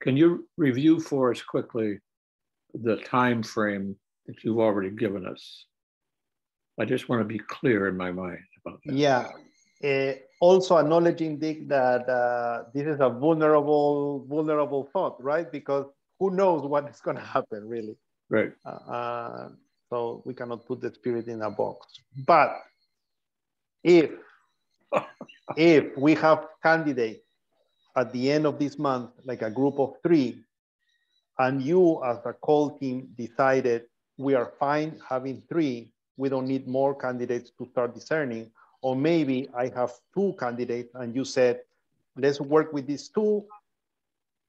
can you review for us quickly the time frame that you've already given us? I just want to be clear in my mind about that. Yeah. Also acknowledging, Dick, that this is a vulnerable thought, right? Because who knows what is going to happen, really. Right. So we cannot put the spirit in a box. But if we have candidates at the end of this month, like a group of 3, and you as a call team decided we are fine having 3, we don't need more candidates to start discerning, or maybe I have 2 candidates and you said, let's work with these 2,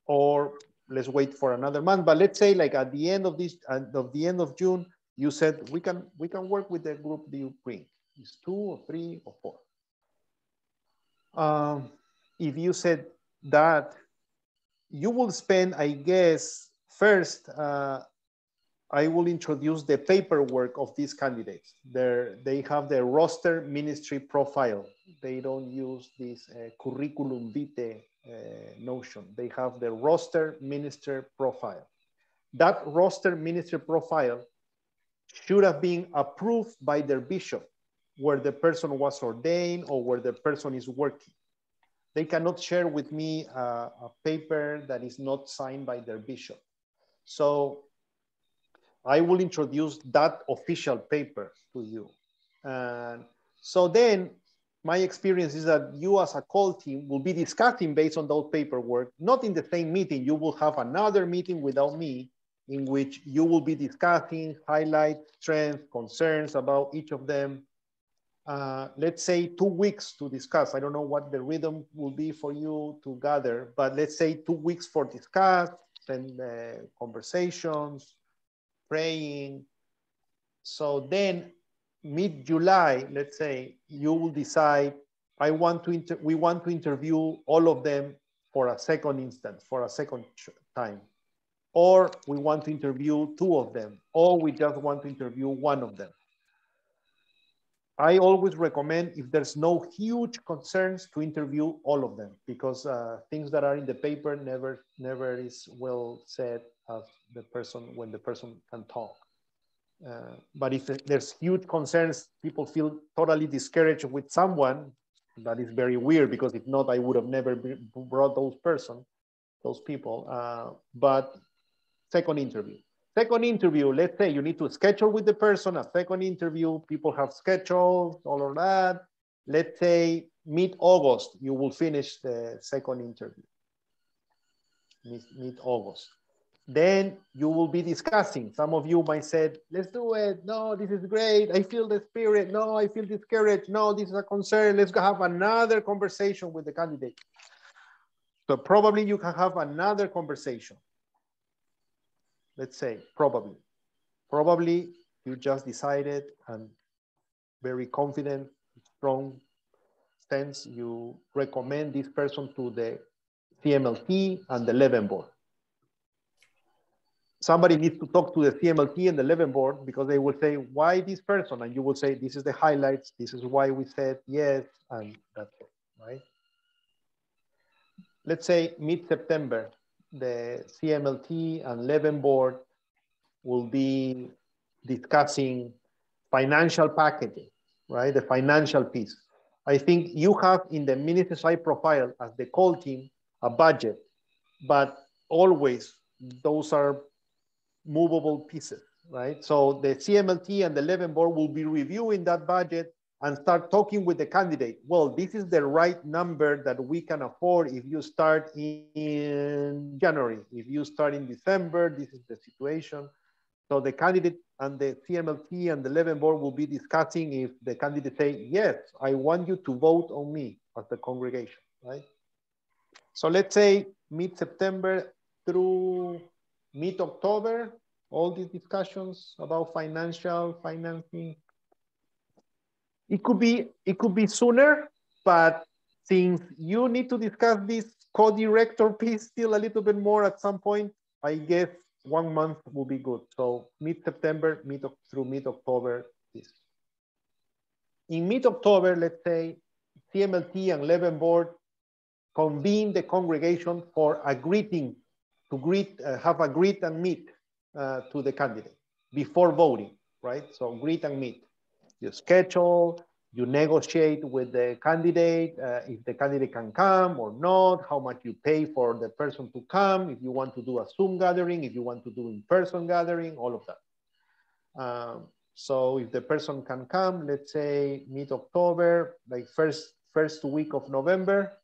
or let's wait for another month. But let's say like at the end of the end of June, you said we can work with the group that you bring. It's 2 or 3 or 4. If you said that, you will spend, I guess, first, I will introduce the paperwork of these candidates. They have their roster ministry profile. They don't use this curriculum vitae notion. They have the roster minister profile. That roster minister profile should have been approved by their bishop, where the person was ordained or where the person is working. They cannot share with me a paper that is not signed by their bishop. So I will introduce that official paper to you. And so then my experience is that you as a call team will be discussing based on those paperwork, not in the same meeting. You will have another meeting without me in which you will be discussing, highlight strengths, concerns about each of them. Let's say 2 weeks to discuss. I don't know what the rhythm will be for you to gather, but let's say 2 weeks for discuss and conversations, praying. So then mid-July, let's say, you will decide, we want to interview all of them for a second instance, for a second time. Or we want to interview 2 of them, or we just want to interview 1 of them. I always recommend, if there's no huge concerns, to interview all of them, because things that are in the paper never is well said as when the person can talk. But if there's huge concerns, people feel totally discouraged with someone, that is very weird, because if not, I would have never brought those people. But second interview, let's say you need to schedule with the person a second interview. People have schedules, all of that. Let's say mid-August, you will finish the second interview. Mid-August. Then you will be discussing. Some of you might say, let's do it. No, this is great. I feel the spirit. No, I feel discouraged. No, this is a concern. Let's go have another conversation with the candidate. So probably you can have another conversation. Let's say, probably you just decided and very confident, strong sense, you recommend this person to the CMLT and the Leven board. Somebody needs to talk to the CMLT and the Leven board because they will say, why this person? And you will say, this is the highlights. This is why we said yes. And that's it, right? Let's say mid-September, the CMLT and Leven board will be discussing financial packaging, right? The financial piece. I think you have in the ministry side profile as the call team a budget, but always those are movable pieces, right? So the CMLT and the Leven board will be reviewing that budget and start talking with the candidate. Well, this is the right number that we can afford if you start in January. If you start in December, this is the situation. So the candidate and the CMLT and the Leven board will be discussing if the candidate say, yes, I want you to vote on me as the congregation, right? So let's say mid-September through mid-October, all these discussions about financing. It could be sooner, but since you need to discuss this co-director piece still a little bit more at some point, I guess 1 month will be good. So mid-September, through mid-October. In mid-October, let's say CMLT and Leven board convene the congregation for a greeting to have a greet and meet to the candidate before voting, right? So greet and meet. You schedule, you negotiate with the candidate, if the candidate can come or not, how much you pay for the person to come, if you want to do a Zoom gathering, if you want to do in-person gathering, all of that. So if the person can come, let's say mid-October, like first week of November,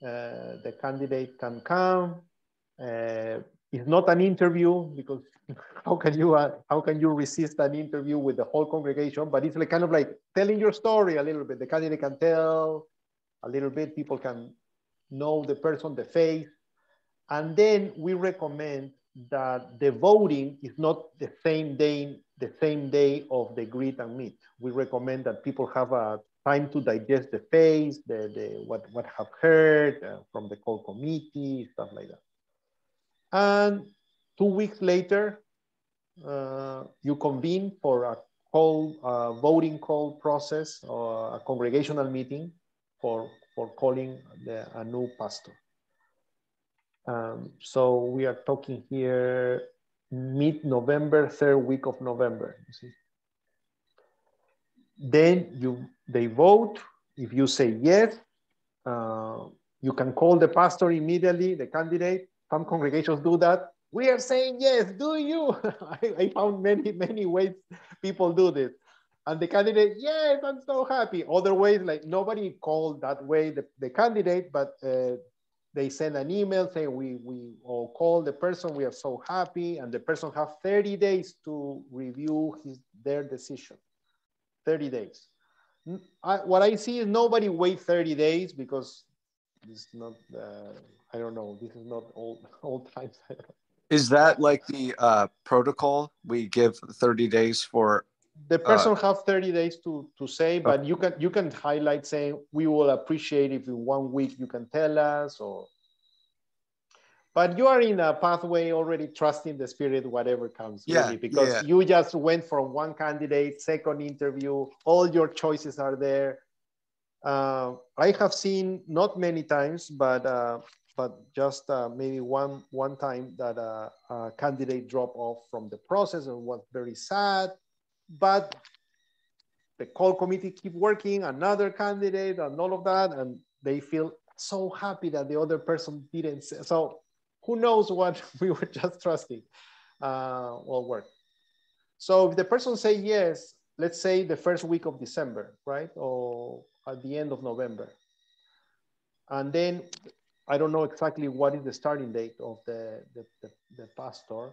the candidate can come. It's not an interview because how can you resist an interview with the whole congregation? But it's like kind of like telling your story a little bit. The candidate can tell a little bit. People can know the person, the face, and then we recommend that the voting is not the same day of the greet and meet. We recommend that people have a time to digest the face, what have heard from the call committee, stuff like that. And 2 weeks later, you convene for a voting call process or a congregational meeting for calling a new pastor. So we are talking here mid-November, third week of November. You see. Then they vote. If you say yes, you can call the pastor immediately, the candidate. Some congregations do that. We are saying yes, do you? I found many ways people do this. And the candidate, yes, I'm so happy. Other ways, like nobody called that way the candidate, but they send an email saying we all call the person, we are so happy, and the person have 30 days to review their decision. 30 days. What I see is nobody wait 30 days because it's not, I don't know, this is not old times. Is that like the protocol? We give 30 days for the person have 30 days to say, but you can highlight saying we will appreciate if in 1 week you can tell us, or but you are in a pathway already trusting the Spirit, whatever comes, really, because you just went from one candidate, second interview, all your choices are there. I have seen not many times, but just maybe one time that a candidate dropped off from the process and was very sad, but the call committee keep working, another candidate and all of that, and they feel so happy that the other person didn't say. So who knows what we were just trusting will work. So if the person say yes, let's say the first week of December, right? Or at the end of November. And then I don't know exactly what is the starting date of the pastor.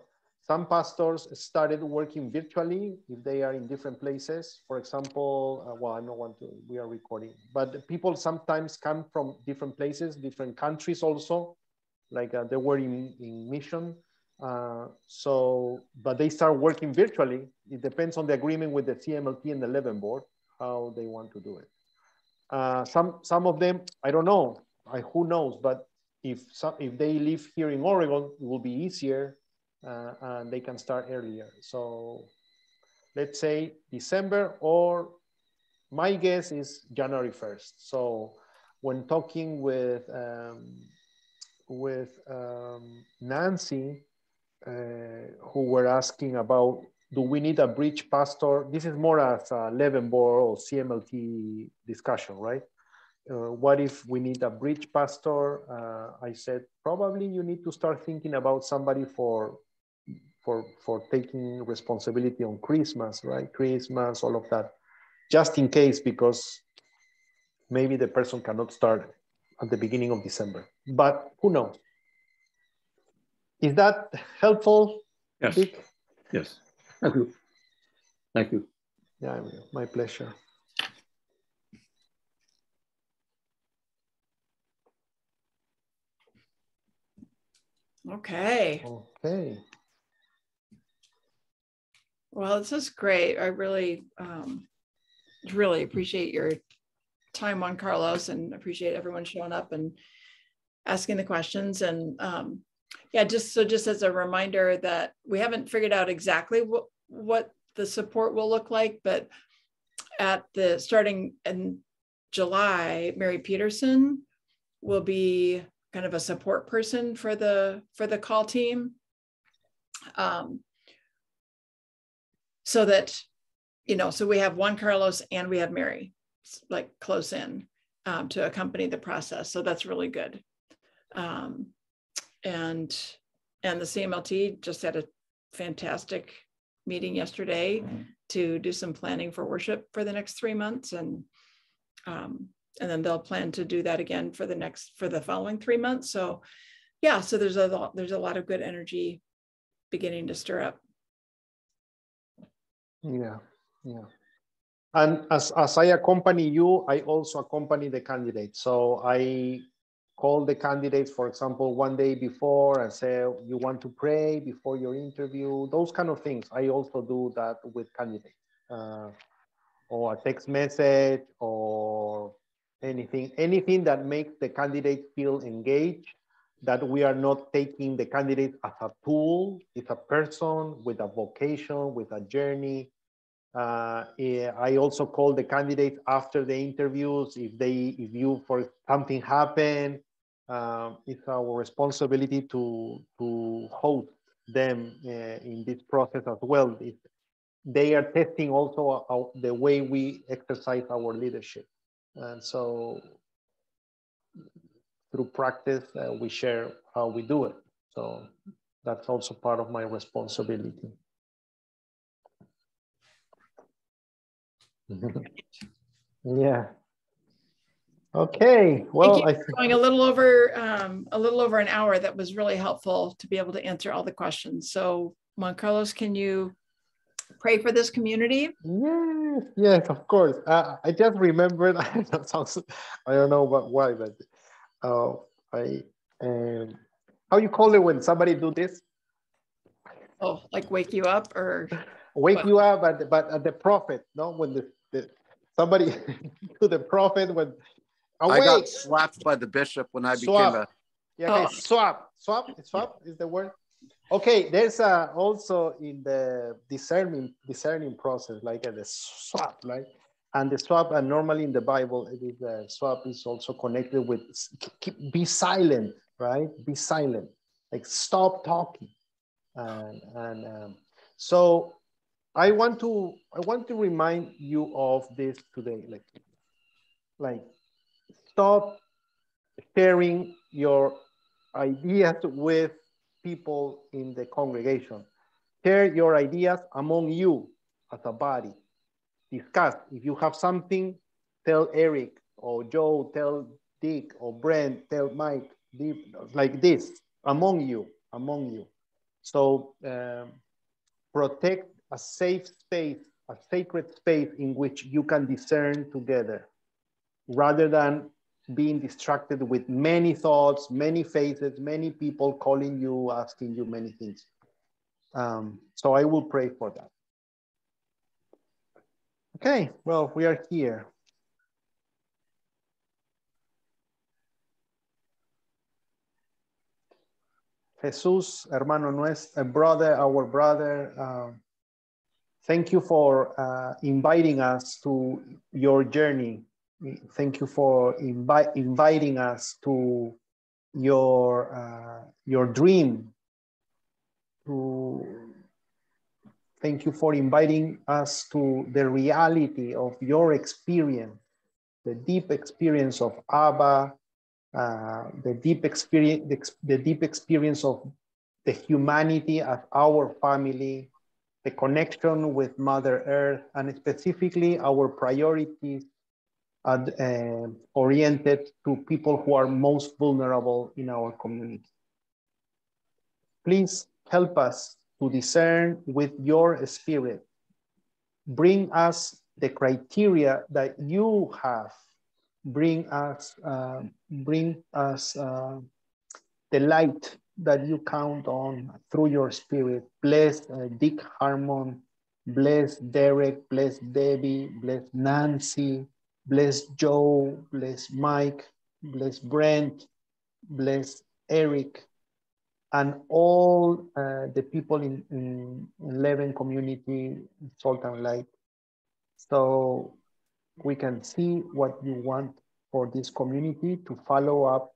Some pastors started working virtually if they are in different places. For example, well, I don't want to, we are recording, but people sometimes come from different places, different countries also, like they were in mission. But they start working virtually. It depends on the agreement with the CMLT and the Leven board, how they want to do it. Some of them, I don't know, who knows, but if they live here in Oregon, it will be easier and they can start earlier. So let's say December, or my guess is January 1st. So when talking with Nancy, who were asking about, do we need a bridge pastor? This is more as a Leavenworth or CMLT discussion, right? What if we need a bridge pastor? I said, probably you need to start thinking about somebody for taking responsibility on Christmas, right? Christmas, all of that, just in case, because maybe the person cannot start at the beginning of December, but who knows? Is that helpful? Yes. Dick? Yes. Thank you. Thank you. Yeah, my pleasure. Okay. Okay. Well, this is great. I really appreciate your time, Juan Carlos, and appreciate everyone showing up and asking the questions. And yeah, just as a reminder that we haven't figured out exactly what the support will look like, but starting in July, Mary Peterson will be kind of a support person for the call team. So that, so we have Juan Carlos and we have Mary, like close in to accompany the process. So that's really good. And the CMLT just had a fantastic meeting yesterday to do some planning for worship for the next 3 months. And then they'll plan to do that again for the following 3 months. So yeah, so there's a lot of good energy beginning to stir up. Yeah. And as I accompany you, I also accompany the candidate. So I call the candidates, for example, one day before and say, you want to pray before your interview, those kind of things. I also do that with candidates, or a text message or anything that makes the candidate feel engaged, that we are not taking the candidate as a tool. It's a person with a vocation, with a journey. I also call the candidates after the interviews. If you for something happen, it's our responsibility to host them in this process as well. They are testing also the way we exercise our leadership, and so through practice we share how we do it. So that's also part of my responsibility. Yeah. Okay. Well, I think going a little over an hour. That was really helpful to be able to answer all the questions. So Juan Carlos, can you pray for this community? Yes, of course. I just remembered. That sounds, I don't know why, but how you call it when somebody do this? Oh, like wake you up or wake you up at the prophet, no? When the somebody to the prophet when awake. I got slapped by the bishop when I became a. Yeah, okay. Swap is the word. Okay, there's also in the discerning process, like the swap, right? And the swap, and normally in the Bible, it is swap is also connected with be silent, right? Be silent, like stop talking, so I want to remind you of this today, like stop sharing your ideas with people in the congregation. Share your ideas among you as a body. Discuss. If you have something, tell Eric or Joe, tell Dick or Brent, tell Mike, like this, among you. So protect a safe space, a sacred space in which you can discern together, rather than being distracted with many thoughts, many faces, many people calling you, asking you many things. So I will pray for that. Okay, well, we are here. Jesus, hermano nuestro, brother, our brother, thank you for inviting us to your journey. Thank you for inviting us to your dream. Thank you for inviting us to the reality of your experience, the deep experience of Abba, the deep experience of the humanity of our family, the connection with Mother Earth, and specifically our priorities oriented to people who are most vulnerable in our community. Please help us to discern with your spirit. Bring us the criteria that you have. Bring us the light that you count on through your spirit. Bless Dick Harmon, bless Derek, bless Debbie, bless Nancy, bless Joe, bless Mike, bless Brent, bless Eric, and all the people in 11 community, Salt and Light. So we can see what you want for this community to follow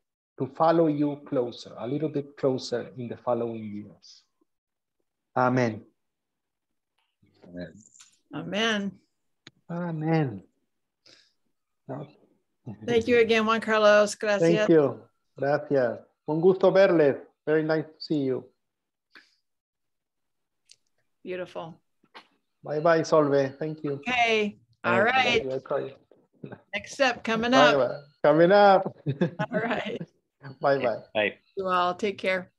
you closer, a little bit closer in the following years. Amen. Amen. Amen. Amen. Thank you again, Juan Carlos. Gracias. Thank you. Gracias. Un gusto verles. Very nice to see you. Beautiful. Bye-bye, Solve. Thank you. Okay. All right. Next step coming up. Bye-bye. Coming up. All right. Bye-bye. Bye. You all take care.